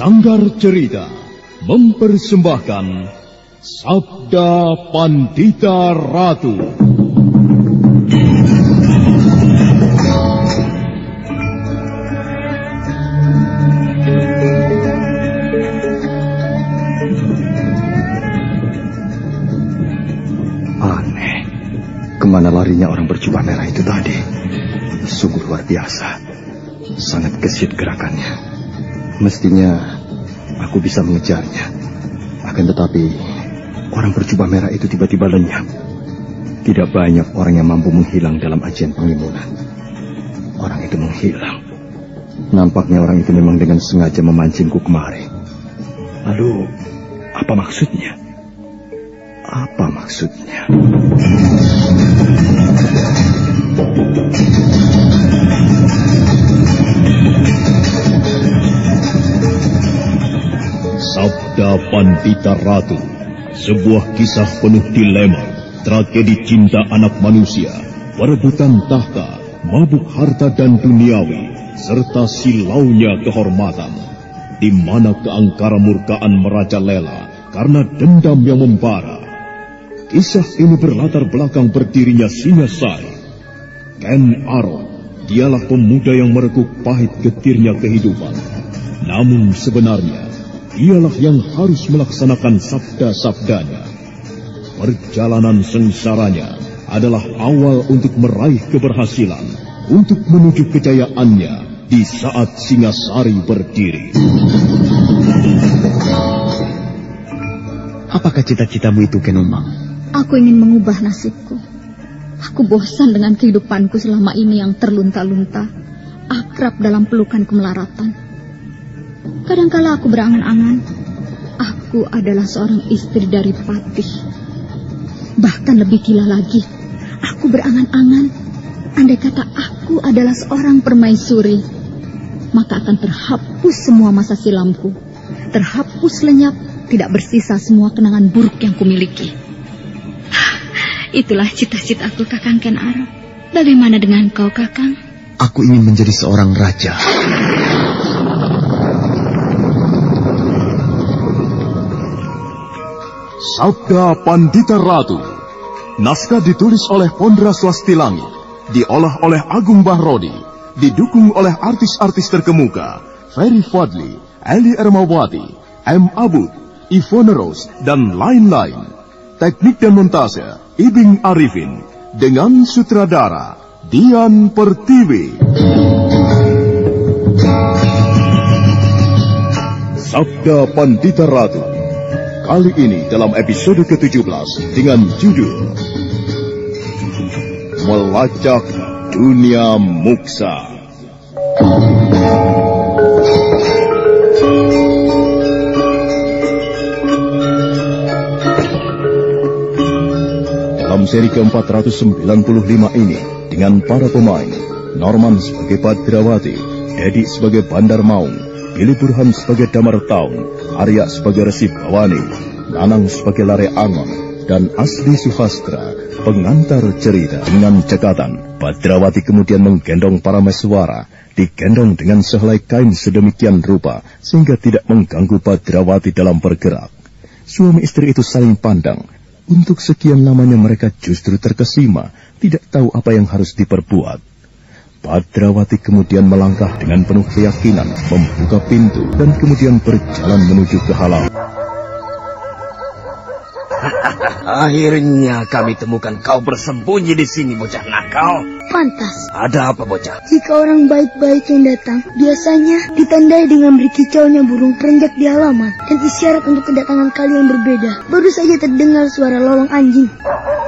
Sanggar Cerita mempersembahkan Sabda Pandita Ratu. Aneh, kemana larinya orang berjubah merah itu tadi? Sungguh luar biasa, sangat gesit gerakannya. Mestinya aku bisa mengejarnya. Akan tetapi orang berjubah merah itu tiba-tiba lenyap. Tidak banyak orang yang mampu menghilang dalam ajian penglimunan. Orang itu menghilang. Nampaknya orang itu memang dengan sengaja memancingku kemari. Lalu apa maksudnya? Apa maksudnya? Sabda Pandita Ratu, sebuah kisah penuh dilema, tragedi cinta anak manusia, perebutan tahta, mabuk harta dan duniawi, serta silaunya kehormatan, di mana keangkara murkaan merajalela karena dendam yang membara. Kisah ini berlatar belakang berdirinya Singasari. Ken Arok, dialah pemuda yang merekuk pahit getirnya kehidupan. Namun sebenarnya dialah yang harus melaksanakan sabda-sabdanya. Perjalanan sengsaranya adalah awal untuk meraih keberhasilan, untuk menuju kejayaannya di saat Singasari berdiri. Apakah cita-citamu itu, Ken Umang? Aku ingin mengubah nasibku. Aku bosan dengan kehidupanku selama ini yang terlunta-lunta, akrab dalam pelukan kemelaratan. Kadangkala aku berangan-angan, aku adalah seorang istri dari Patih. Bahkan lebih gila lagi, aku berangan-angan, andai kata aku adalah seorang permaisuri, maka akan terhapus semua masa silamku, terhapus lenyap, tidak bersisa semua kenangan buruk yang kumiliki. Itulah cita-citaku, Kakang Ken Arok. Bagaimana dengan kau, Kakang? Aku ingin menjadi seorang raja. Sabda Pandita Ratu. Naskah ditulis oleh Pondra Swastilangi, diolah oleh Agung Bahrodi, didukung oleh artis-artis terkemuka Ferry Fadli, Eli Ermawati, M. Abud, Ivone Rose, dan lain-lain. Teknik dan montase Ibing Arifin, dengan sutradara Dian Pertiwi. Sabda Pandita Ratu. Kali ini dalam episode ke-17 dengan judul Melacak Dunia Muksa. Dalam seri ke-495 ini, dengan para pemain, Norman sebagai Badrawati, Dedi sebagai Bandar Maung, Billy Burhan sebagai Damar Taung, Arya sebagai Resi Bawani, Nanang sebagai Lare Angon, dan Asli Suhastra, pengantar cerita. Dengan cekatan, Badrawati kemudian menggendong para meswara, digendong dengan sehelai kain sedemikian rupa, sehingga tidak mengganggu Badrawati dalam bergerak. Suami istri itu saling pandang. Untuk sekian lamanya mereka justru terkesima, tidak tahu apa yang harus diperbuat. Badrawati kemudian melangkah dengan penuh keyakinan, membuka pintu, dan kemudian berjalan menuju ke halaman. Akhirnya kami temukan kau bersembunyi di sini, bocah nakal. Pantas. Ada apa, bocah? Jika orang baik-baik yang datang, biasanya ditandai dengan berkicaunya burung perenjak di halaman dan isyarat untuk kedatangan kalian berbeda. Baru saja terdengar suara lolong anjing.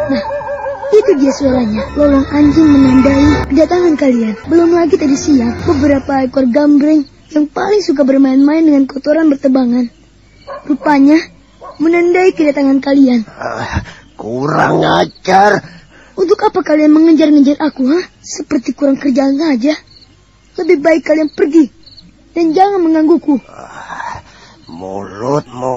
Nah, itu dia suaranya. Lolong anjing menandai kedatangan kalian. Belum lagi tadi siang, beberapa ekor gambreng yang paling suka bermain-main dengan kotoran bertebangan. Rupanya menandai kedatangan kalian. Kurang ajar. Untuk apa kalian mengejar-ngejar aku, ha? Seperti kurang kerjaan saja. Lebih baik kalian pergi dan jangan menggangguku. Mulutmu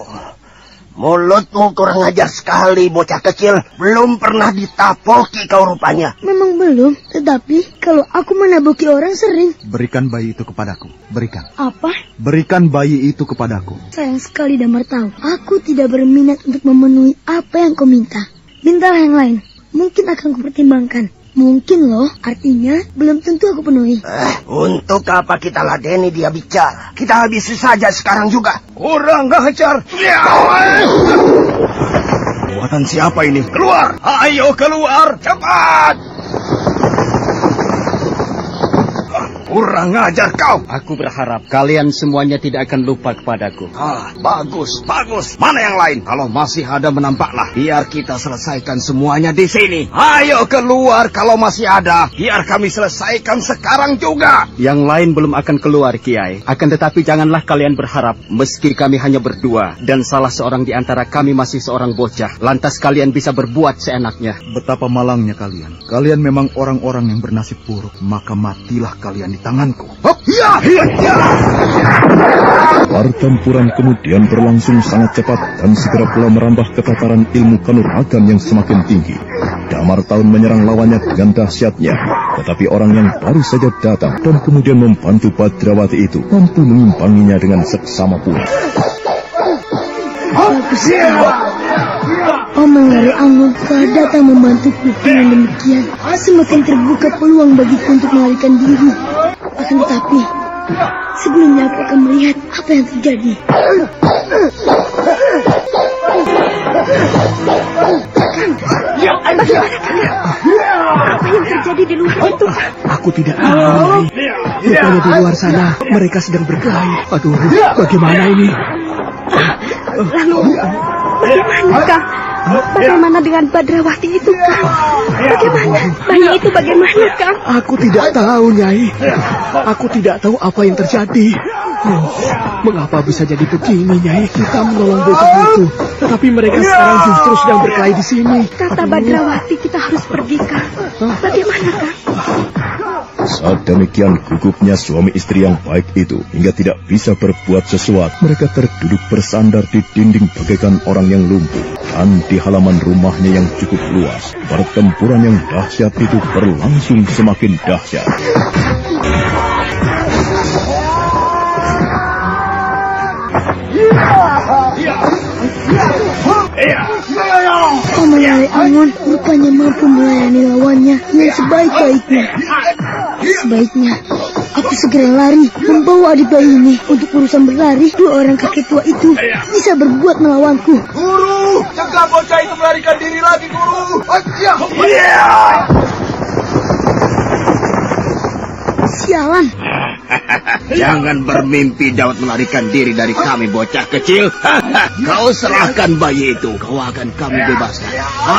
Mulutmu kurang ajar sekali, bocah kecil. Belum pernah ditapoki kau rupanya. Memang belum, tetapi kalau aku menaboki orang sering. Berikan bayi itu kepadaku. Berikan. Apa? Berikan bayi itu kepadaku. Sayang sekali Damar tahu. Aku tidak berminat untuk memenuhi apa yang kau minta. Mintalah yang lain. Mungkin akan kupertimbangkan. Mungkin loh, artinya belum tentu aku penuhi. Untuk apa kita ladeni dia bicara? Kita habisi saja sekarang juga. Kurang ajar. Buatan siapa ini? Keluar! Ayo keluar! Cepat! Kurang ajar kau. Aku berharap kalian semuanya tidak akan lupa kepadaku. Bagus, bagus. Mana yang lain? Kalau masih ada menampaklah. Biar kita selesaikan semuanya di sini. Ayo keluar kalau masih ada. Biar kami selesaikan sekarang juga. Yang lain belum akan keluar, Kiai. Akan tetapi janganlah kalian berharap, meski kami hanya berdua, dan salah seorang di antara kami masih seorang bocah, lantas kalian bisa berbuat seenaknya. Betapa malangnya kalian. Kalian memang orang-orang yang bernasib buruk. Maka matilah kalian di tanganku. Pertempuran kemudian berlangsung sangat cepat dan segera pula merambah ke tataran ilmu kanuragan yang semakin tinggi. Damar Taun menyerang lawannya dengan dahsyatnya, tetapi orang yang baru saja datang dan kemudian membantu Badrawati itu mampu mengimbanginya dengan seksama pula. Bagus sekali. Paman Lari Angon telah datang membantuku. Dengan demikian, semakin terbuka peluang bagiku untuk melarikan diri. Akan tetapi, sebelumnya aku akan melihat apa yang terjadi. Bagaimana kalian? Apa yang terjadi di luar itu? Aku tidak tahu. Rupanya di luar sana mereka sedang berkelahi. Aduh, bagaimana ini? Lalu, bagaimana Kang? Bagaimana dengan Badrawati itu, Kang? Bagaimana? Bayi itu bagaimana, Kang? Aku tidak tahu, Nyai. Aku tidak tahu apa yang terjadi. Mengapa bisa jadi begini, Nyai? Kita menolong bocah itu, tetapi mereka sekarang justru sedang berkelahi di sini. Kata Badrawati kita harus pergi, Kang. Bagaimana, Kang? Saat demikian gugupnya suami istri yang baik itu hingga tidak bisa berbuat sesuatu. Mereka terduduk bersandar di dinding bagaikan orang yang lumpuh. Dan di halaman rumahnya yang cukup luas, pertempuran yang dahsyat itu berlangsung semakin dahsyat. Paman Lari Angon rupanya mampu melayani lawannya dengan sebaik-baiknya. Sebaiknya aku segera lari, membawa adik bayi ini. Untuk urusan berlari, dua orang kakek tua itu bisa berbuat melawanku. Guru, cegah bocah itu melarikan diri lagi, Guru. Sialan. Jangan bermimpi dapat melarikan diri dari kami, bocah kecil. Kau serahkan bayi itu, kau akan kami bebaskan.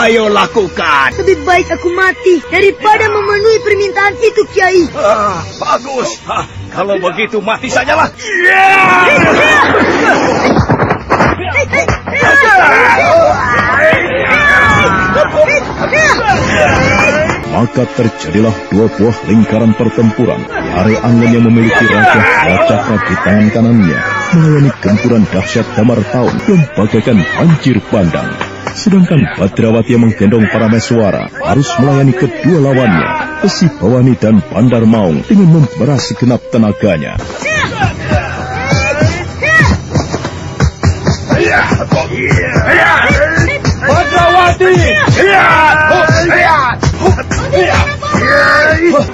Ayo lakukan. Lebih baik aku mati daripada memenuhi permintaan itu, Kiai. Bagus. Kalau begitu mati sajalah. Maka terjadilah dua buah lingkaran pertempuran. Lari Angon yang memiliki raja Cakra di tangan kanannya melayani gempuran dahsyat Damar Taun yang bagaikan banjir bandang. Sedangkan Badrawati yang menggendong para meswara harus melayani kedua lawannya, Besi Bawani dan Bandar Maung, dengan memberas segenap tenaganya. Badrawati!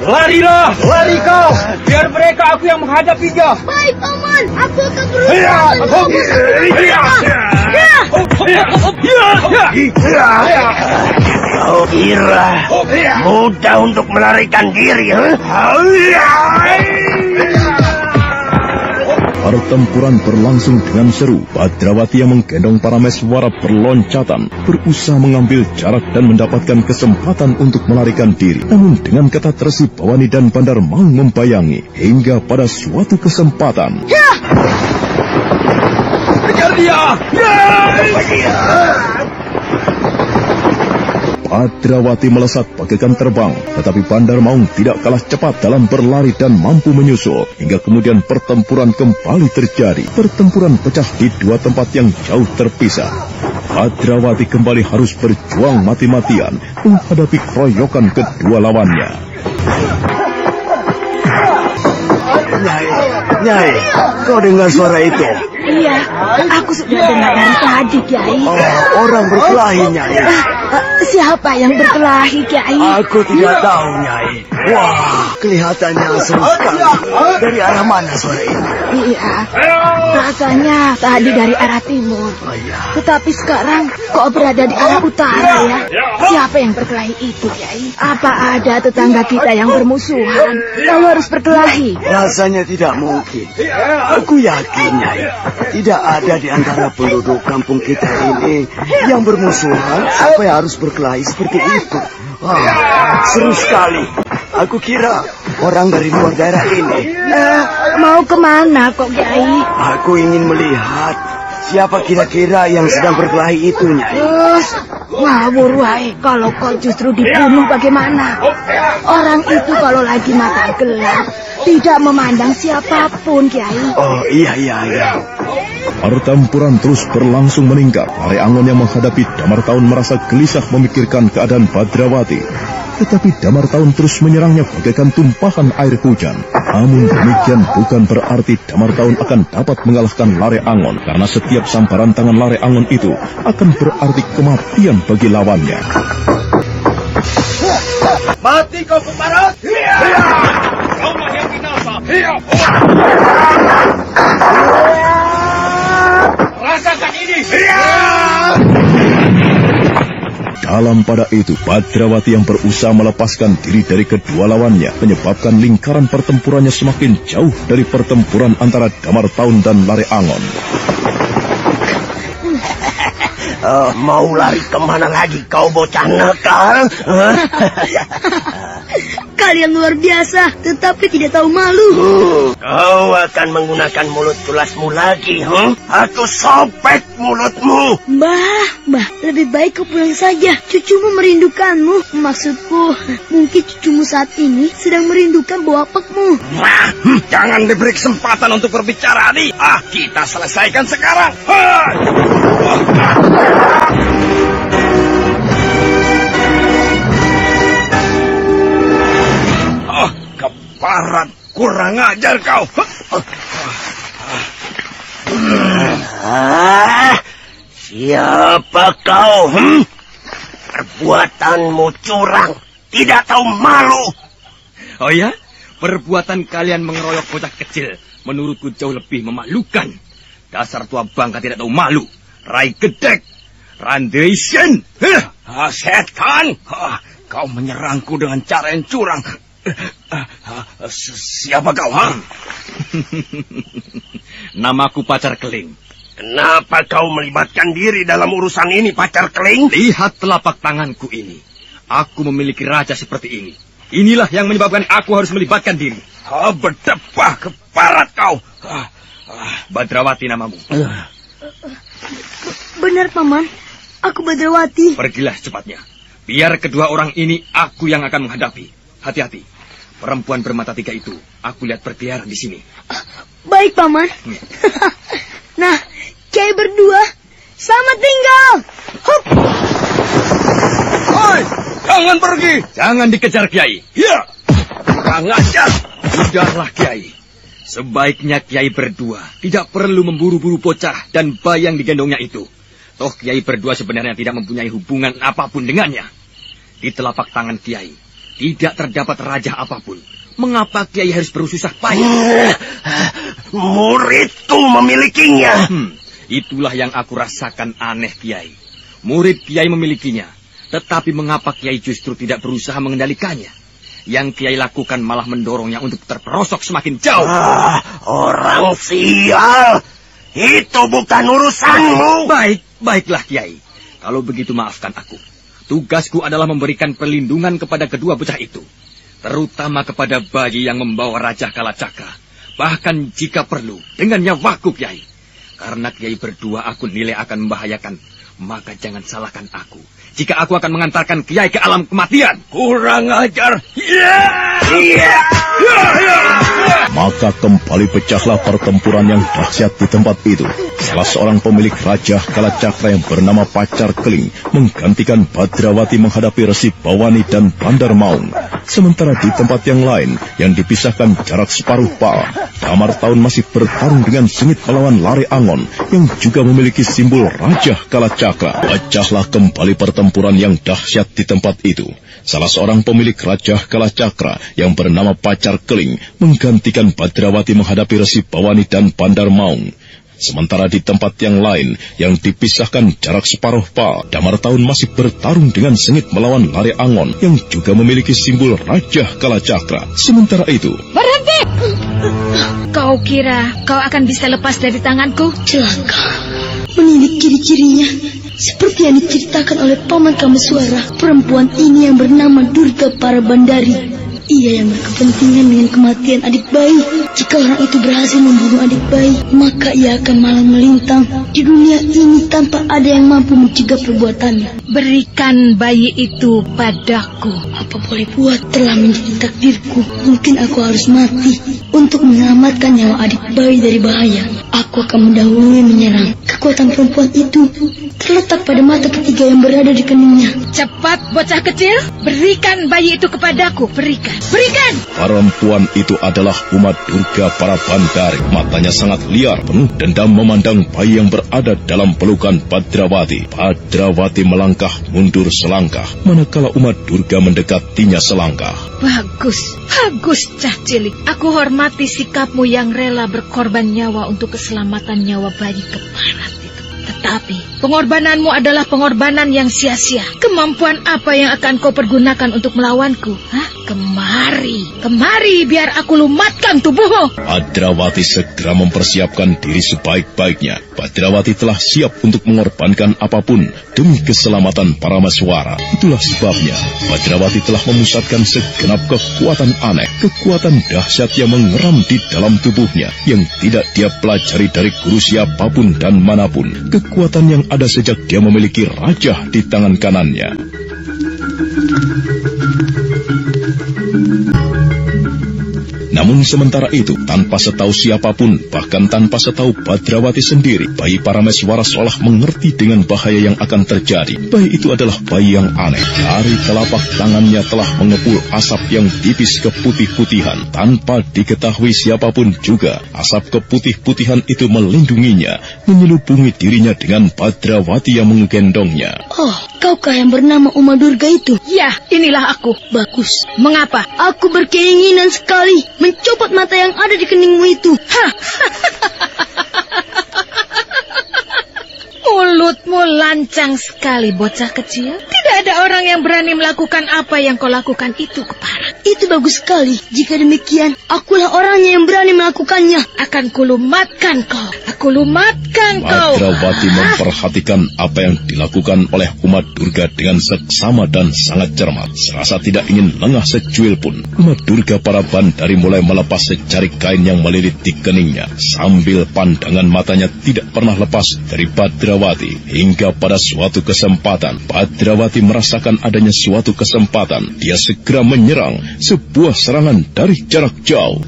Larilah, lari kau. Biar mereka aku yang menghadapinya. Baik, Paman. Aku akan berusaha. Kau kira mudah untuk melarikan diri, Pertempuran berlangsung dengan seru. Badrawati yang menggendong para meswara berloncatan, berusaha mengambil jarak dan mendapatkan kesempatan untuk melarikan diri. Namun dengan ketat Resi Bawani dan Bandar Maung membayangi, hingga pada suatu kesempatan. Kejar dia! Badrawati melesat bagaikan terbang, tetapi Bandar Maung tidak kalah cepat dalam berlari dan mampu menyusul, hingga kemudian pertempuran kembali terjadi. Pertempuran pecah di dua tempat yang jauh terpisah. Badrawati kembali harus berjuang mati-matian menghadapi keroyokan kedua lawannya. Nyai, kau dengar suara itu? Iya, aku sudah dengar dari tadi, Kiai. Orang berkelahi, Nyai. Siapa yang berkelahi, Kiai? Aku tidak tahu, Nyai. Wah, kelihatannya seru sekali. Dari arah mana suara ini? Iya, rasanya tadi dari arah timur. Tetapi sekarang kok berada di arah utara ya? Siapa yang berkelahi itu, Kiai? Apa ada tetangga kita yang bermusuhan lalu harus berkelahi? Rasanya tidak mungkin. Aku yakin, Nyai, tidak ada di antara penduduk kampung kita ini yang bermusuhan sampai harus berkelahi seperti itu. Wah, seru sekali. Aku kira orang dari luar daerah ini. Mau kemana kok, Kiai? Aku ingin melihat siapa kira-kira yang sedang berkelahi itu, Nyai. Ngawur wae, kalau kau justru dibunuh bagaimana? Orang itu kalau lagi mata gelap tidak memandang siapapun, Kiai. Oh, iya. Pertempuran terus berlangsung meningkat. Lare Angon yang menghadapi Damar Taun merasa gelisah memikirkan keadaan Badrawati. Tetapi Damar Taun terus menyerangnya bagaikan tumpahan air hujan. Namun demikian bukan berarti Damar Taun akan dapat mengalahkan Lare Angon, karena setiap samparan tangan Lare Angon itu akan berarti kematian bagi lawannya. Mati kau keparat! Kau yang binasa! Rasakan ini! Dalam pada itu, Badrawati yang berusaha melepaskan diri dari kedua lawannya menyebabkan lingkaran pertempurannya semakin jauh dari pertempuran antara Damar Taun dan Lare Angon. Mau lari kemana lagi kau bocah nakal? Kalian luar biasa, tetapi tidak tahu malu. Kau akan menggunakan mulut tulasmu lagi, Aku sobek mulutmu. Mbah, lebih baik kau pulang saja. Cucumu merindukanmu. Maksudku, mungkin cucumu saat ini sedang merindukan bau apekmu. Jangan diberi kesempatan untuk berbicara, Adi. Kita selesaikan sekarang. Keparat, kurang ajar kau. Siapa kau? Perbuatanmu curang, tidak tahu malu. Oh ya? Perbuatan kalian mengeroyok bocah kecil menurutku jauh lebih memalukan. Dasar tua bangka tidak tahu malu. Rai Gedek, Randation. Setan, kau menyerangku dengan cara yang curang. Siapa kau, Namaku Pacar Keling. Kenapa kau melibatkan diri dalam urusan ini, Pacar Keling? Lihat telapak tanganku ini. Aku memiliki raja seperti ini. Inilah yang menyebabkan aku harus melibatkan diri. Berdebah keparat kau. Badrawati namamu. Benar, Paman. Aku Badrawati. Pergilah cepatnya. Biar kedua orang ini aku yang akan menghadapi. Hati-hati. Perempuan bermata tiga itu aku lihat berkeliaran di sini. Baik, Paman. Nah, Kiai berdua, selamat tinggal. Hup. Hoi, jangan pergi. Jangan dikejar, Kiai. Ya, kurang ajar. Sudahlah, Kiai. Sebaiknya Kiai berdua tidak perlu memburu-buru bocah dan bayi yang digendongnya itu. Toh Kiai berdua sebenarnya tidak mempunyai hubungan apapun dengannya. Di telapak tangan Kiai tidak terdapat raja apapun. Mengapa Kiai harus bersusah payah? Muridku memilikinya. Itulah yang aku rasakan aneh, Kiai. Murid Kiai memilikinya. Tetapi mengapa Kiai justru tidak berusaha mengendalikannya? Yang Kiai lakukan malah mendorongnya untuk terperosok semakin jauh. Orang sial. Itu bukan urusanmu. Baiklah Kiai. Kalau begitu maafkan aku. Tugasku adalah memberikan perlindungan kepada kedua bocah itu. Terutama kepada bayi yang membawa Raja Kalacakra. Bahkan jika perlu, dengan nyawaku, Kiai. Karena Kiai berdua aku nilai akan membahayakan maka jangan salahkan aku jika aku akan mengantarkan Kiai ke alam kematian. Kurang ajar. Maka kembali pecahlah pertempuran yang dahsyat di tempat itu. Salah seorang pemilik Raja Kalacakra yang bernama Pacar Keling menggantikan Badrawati menghadapi Resi Bawani dan Bandar Maung. Sementara di tempat yang lain yang dipisahkan jarak separuh pa, Damar Taun masih bertarung dengan sengit melawan Lare Angon yang juga memiliki simbol Raja Kalacakra. Pecahlah kembali pertempuran yang dahsyat di tempat itu. Salah seorang pemilik Raja Kalacakra yang bernama Pacar Keling menggantikan Badrawati menghadapi Resi Bawani dan Bandar Maung. Sementara di tempat yang lain yang dipisahkan jarak separuh pa, Damar Taun masih bertarung dengan sengit melawan Lare Angon yang juga memiliki simbol Raja Kalacakra. Sementara itu, berhenti! Kau kira kau akan bisa lepas dari tanganku? Celaka. Menilik ciri-cirinya seperti yang diceritakan oleh Paman Kameswara. Perempuan ini yang bernama Durga Parabandari. Ia yang berkepentingan dengan kematian adik bayi. Jika orang itu berhasil membunuh adik bayi, maka ia akan malang melintang di dunia ini tanpa ada yang mampu mencegah perbuatannya. Berikan bayi itu padaku. Apa boleh buat, telah menjadi takdirku. Mungkin aku harus mati untuk menyelamatkan nyawa adik bayi dari bahaya. Aku akan mendahului menyerang. Kekuatan perempuan itu terletak pada mata ketiga yang berada di keningnya. Cepat, bocah kecil, berikan bayi itu kepadaku. Berikan. Perempuan itu adalah Uma Durga Parabandari. Matanya sangat liar, penuh dendam memandang bayi yang berada dalam pelukan Badrawati. Badrawati melangkah mundur selangkah, manakala Uma Durga mendekatinya selangkah. Bagus, Cah Cilik. Aku hormati sikapmu yang rela berkorban nyawa untuk keselamatan nyawa bayi keparat itu. Tetapi pengorbananmu adalah pengorbanan yang sia-sia. Kemampuan apa yang akan kau pergunakan untuk melawanku? Kemari, biar aku lumatkan tubuhmu. Badrawati segera mempersiapkan diri sebaik-baiknya. Badrawati telah siap untuk mengorbankan apapun demi keselamatan Parameswara. Itulah sebabnya Badrawati telah memusatkan segenap kekuatan aneh, kekuatan dahsyat yang mengeram di dalam tubuhnya, yang tidak dia pelajari dari guru siapapun dan manapun. Kekuatan yang ada sejak dia memiliki raja di tangan kanannya. Namun sementara itu, tanpa setahu siapapun, bahkan tanpa setahu Badrawati sendiri, bayi Parameswara seolah mengerti dengan bahaya yang akan terjadi. Bayi itu adalah bayi yang aneh. Dari telapak tangannya telah mengepul asap yang tipis keputih-putihan. Tanpa diketahui siapapun juga, asap keputih-putihan itu melindunginya, menyelubungi dirinya dengan Badrawati yang menggendongnya. Oh, kaukah yang bernama Uma Durga itu? Ya, inilah aku. Bagus. Mengapa? Aku berkeinginan sekali mencopot mata yang ada di keningmu itu. Mulutmu lancang sekali, bocah kecil. Tidak ada orang yang berani melakukan apa yang kau lakukan itu, Keparat. Itu bagus sekali. Jika demikian, akulah orangnya yang berani melakukannya. Akan kulumatkan kau. Badrawati memperhatikan apa yang dilakukan oleh Uma Durga dengan seksama dan sangat cermat. Serasa tidak ingin lengah secuil pun, Uma Durga Parabandari mulai melepas secari kain yang melilit di keningnya, sambil pandangan matanya tidak pernah lepas dari Badrawati. Hingga pada suatu kesempatan, Badrawati merasakan adanya suatu kesempatan. Dia segera menyerang, sebuah serangan dari jarak jauh.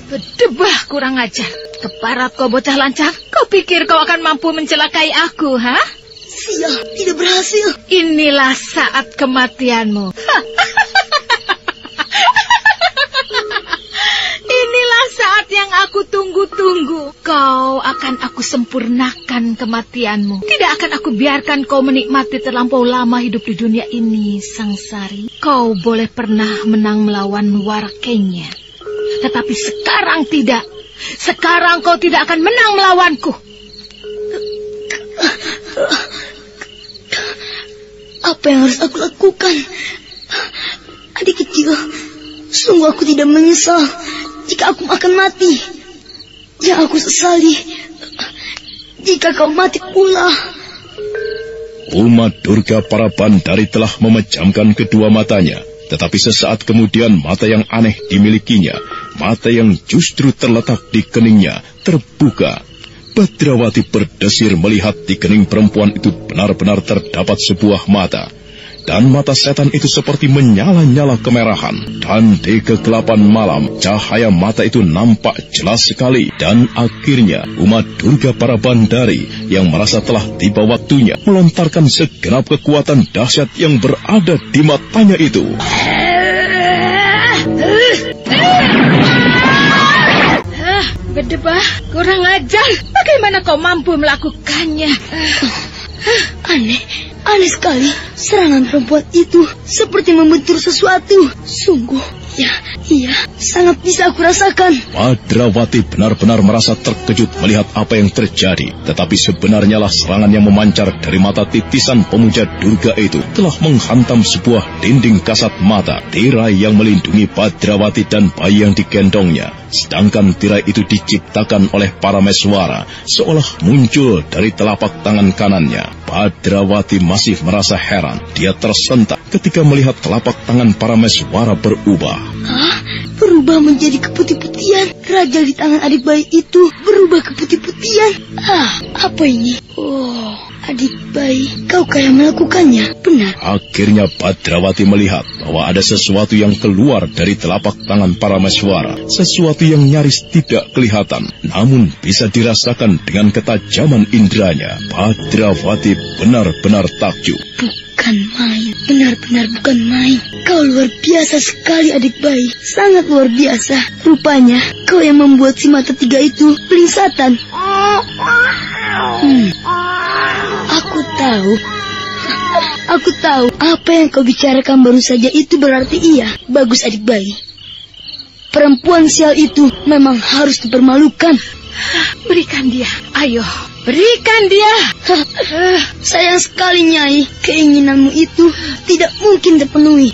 Berdebah, kurang ajar. Keparat kau, bocah lancang. Kau pikir kau akan mampu mencelakai aku, ha? Sial, tidak berhasil. Inilah saat kematianmu. Inilah saat yang aku tunggu-tunggu. Kau akan aku sempurnakan kematianmu. Tidak akan aku biarkan kau menikmati terlampau lama hidup di dunia ini, Sangsari. Kau boleh pernah menang melawan Warakenya, tetapi sekarang tidak. Sekarang kau tidak akan menang melawanku. Apa yang harus aku lakukan? Adik kecil, sungguh aku tidak menyesal jika aku akan mati. Yang aku sesali jika kau mati pula. Uma Durga Parabandari telah memejamkan kedua matanya. Tetapi sesaat kemudian mata yang aneh dimilikinya, mata yang justru terletak di keningnya, terbuka. Badrawati berdesir melihat di kening perempuan itu benar-benar terdapat sebuah mata. Dan mata setan itu seperti menyala-nyala kemerahan. Dan di kegelapan malam, cahaya mata itu nampak jelas sekali. Dan akhirnya, umat Durga para Bandari yang merasa telah tiba waktunya melontarkan segenap kekuatan dahsyat yang berada di matanya itu. Berdebah, kurang ajar. Bagaimana kau mampu melakukannya? Aneh sekali. Serangan perempuan itu seperti membentur sesuatu. Sungguh, iya, sangat bisa aku rasakan. Badrawati benar-benar merasa terkejut melihat apa yang terjadi. Tetapi sebenarnya lah serangan yang memancar dari mata titisan pemuja Durga itu telah menghantam sebuah dinding kasat mata, tirai yang melindungi Badrawati dan bayi yang digendongnya. Sedangkan tirai itu diciptakan oleh Parameswara, seolah muncul dari telapak tangan kanannya. Badrawati masih merasa heran. Dia tersentak ketika melihat telapak tangan Parameswara berubah. Hah? Berubah menjadi keputih-putihan. Raja di tangan adik bayi itu berubah keputih-putihan. Apa ini? Oh, adik bayi, kaukah yang melakukannya? Benar. Akhirnya Badrawati melihat bahwa ada sesuatu yang keluar dari telapak tangan Parameswara. Sesuatu yang nyaris tidak kelihatan, namun bisa dirasakan dengan ketajaman indranya. Badrawati benar-benar takjub. Bukan main, benar-benar bukan main. Kau luar biasa sekali adik bayi, sangat luar biasa. Rupanya kau yang membuat si mata tiga itu pelingsatan. Aku tahu apa yang kau bicarakan baru saja itu berarti iya. Bagus adik bayi. Perempuan sial itu memang harus dipermalukan. Berikan dia, ayo, berikan dia. Sayang sekali Nyai, keinginanmu itu tidak mungkin terpenuhi.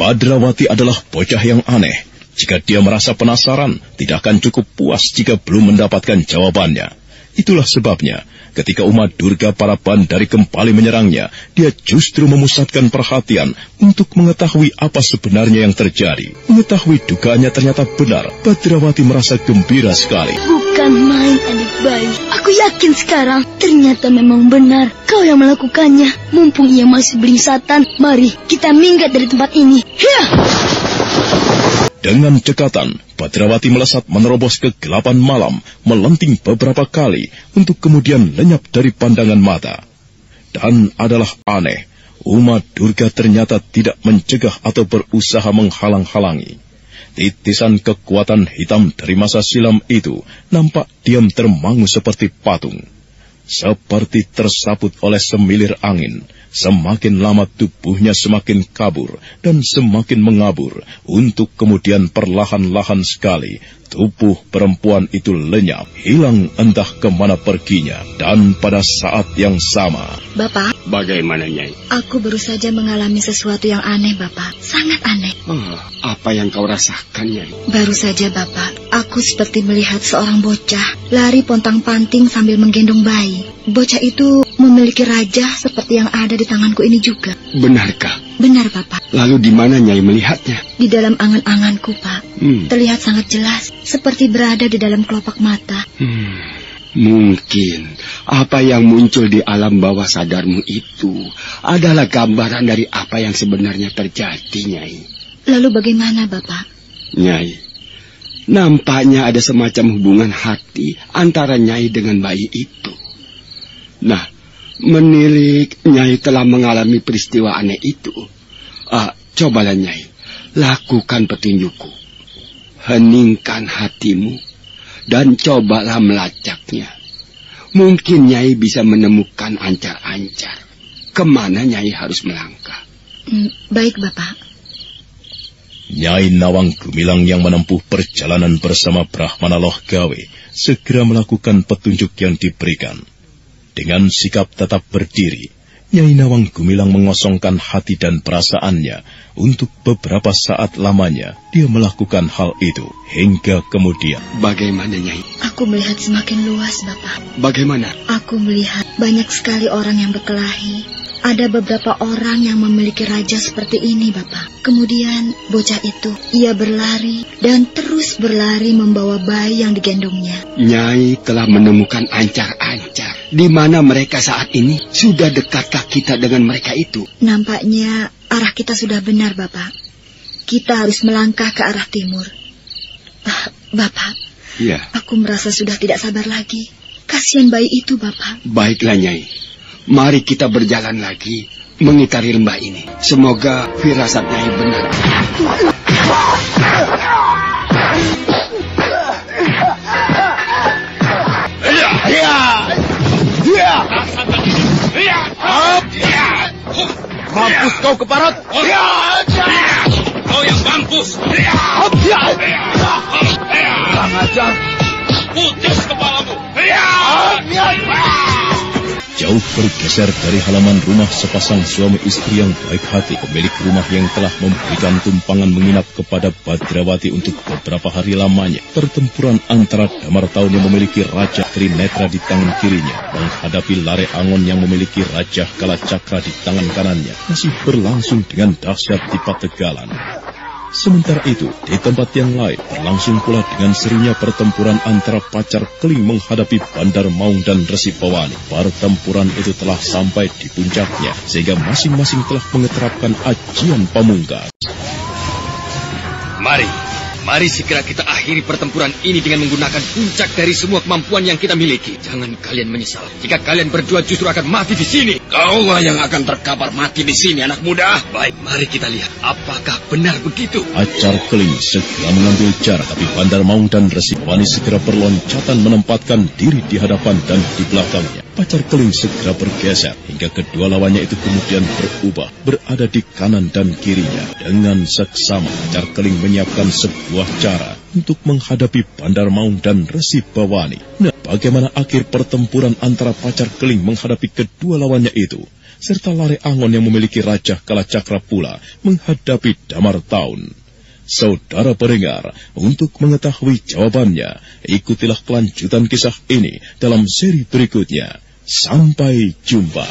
Badrawati adalah bocah yang aneh. Jika dia merasa penasaran, tidak akan cukup puas jika belum mendapatkan jawabannya. Itulah sebabnya, ketika umat Durga para Bandari kembali menyerangnya, dia justru memusatkan perhatian untuk mengetahui apa sebenarnya yang terjadi. Mengetahui dugaannya ternyata benar, Badrawati merasa gembira sekali. Bukan main adik bayi. Aku yakin sekarang, ternyata memang benar. Kau yang melakukannya. Mumpung ia masih belingsatan, mari kita minggat dari tempat ini. Hiya! Dengan cekatan, Badrawati melesat menerobos kegelapan malam, melenting beberapa kali untuk kemudian lenyap dari pandangan mata. Dan adalah aneh, umat Durga ternyata tidak mencegah atau berusaha menghalang-halangi. Titisan kekuatan hitam dari masa silam itu nampak diam termangu seperti patung. Seperti tersaput oleh semilir angin. Semakin lama tubuhnya semakin kabur dan semakin mengabur, untuk kemudian perlahan-lahan sekali tubuh perempuan itu lenyap, hilang entah kemana perginya. Dan pada saat yang sama... Bapak? Bagaimana, Nyai? Aku baru saja mengalami sesuatu yang aneh, Bapak. Sangat aneh. Apa yang kau rasakan, Nyai? Baru saja, Bapak. Aku seperti melihat seorang bocah lari pontang-panting sambil menggendong bayi. Bocah itu memiliki raja seperti yang ada di tanganku ini juga. Benarkah? Benar, Bapak. Lalu di mana Nyai melihatnya? Di dalam angan-anganku, Pak. Terlihat sangat jelas, seperti berada di dalam kelopak mata. Mungkin apa yang muncul di alam bawah sadarmu itu adalah gambaran dari apa yang sebenarnya terjadi, Nyai. Lalu bagaimana, Bapak? Nyai, nampaknya ada semacam hubungan hati antara Nyai dengan bayi itu. Nah, menilik Nyai telah mengalami peristiwa aneh itu. Cobalah Nyai, lakukan petunjukku. Heningkan hatimu dan cobalah melacaknya. Mungkin Nyai bisa menemukan ancar-ancar kemana Nyai harus melangkah. Baik, Bapak. Nyai Nawang Gumilang yang menempuh perjalanan bersama Brahmana Loh Gawe segera melakukan petunjuk yang diberikan. Dengan sikap tetap berdiri, Nyai Nawang Gumilang mengosongkan hati dan perasaannya. Untuk beberapa saat lamanya, dia melakukan hal itu. Hingga kemudian... Bagaimana, Nyai? Aku Aku melihat semakin luas, Bapak. Bagaimana? Aku melihat banyak sekali orang yang berkelahi. Ada beberapa orang yang memiliki raja seperti ini, Bapak. Kemudian bocah itu, ia berlari dan terus berlari membawa bayi yang digendongnya. Nyai telah menemukan ancar-ancar. Di mana mereka saat ini? Sudah dekatkah kita dengan mereka itu? Nampaknya arah kita sudah benar, Bapak. Kita harus melangkah ke arah timur. Bapak. Iya. Aku merasa sudah tidak sabar lagi. Kasihan bayi itu, Bapak. Baiklah, Nyai. Mari kita berjalan lagi mengitari lembah ini. Semoga firasat Nyai benar. Mampus kau keparat! Kau yang mampus! Kurang ajar! Putus kepalamu! Jauh bergeser dari halaman rumah sepasang suami istri yang baik hati, pemilik rumah yang telah memberikan tumpangan menginap kepada Badrawati untuk beberapa hari lamanya. Pertempuran antara Damartaun yang memiliki Raja Trinetra di tangan kirinya menghadapi Lare Angon yang memiliki Raja Kalacakra di tangan kanannya masih berlangsung dengan dahsyat di Pategalan. Sementara itu, di tempat yang lain berlangsung pula dengan serunya pertempuran antara Pacar Keling menghadapi Bandar Maung dan Resi Pewani. Pertempuran itu telah sampai di puncaknya, sehingga masing-masing telah mengeterapkan ajian pamungkas. Mari segera kita akhiri pertempuran ini dengan menggunakan puncak dari semua kemampuan yang kita miliki. Jangan kalian menyesal jika kalian berdua justru akan mati di sini. Kaulah yang akan terkapar mati di sini, anak muda. Baik, mari kita lihat apakah benar begitu. Pacar Keling segera mengambil jarak, tapi Bandar Maung dan Resi Pewani segera berloncatan menempatkan diri di hadapan dan di belakangnya. Pacar Keling segera bergeser hingga kedua lawannya itu kemudian berubah, berada di kanan dan kirinya. Dengan seksama, Pacar Keling menyiapkan sebuah cara untuk menghadapi Bandar Maung dan Resi Pewani. Nah, bagaimana akhir pertempuran antara Pacar Keling menghadapi kedua lawannya itu, serta Lare Angon yang memiliki Raja Kalacakra pula menghadapi Damartaun? Saudara pendengar, untuk mengetahui jawabannya, ikutilah kelanjutan kisah ini dalam seri berikutnya. Sampai jumpa.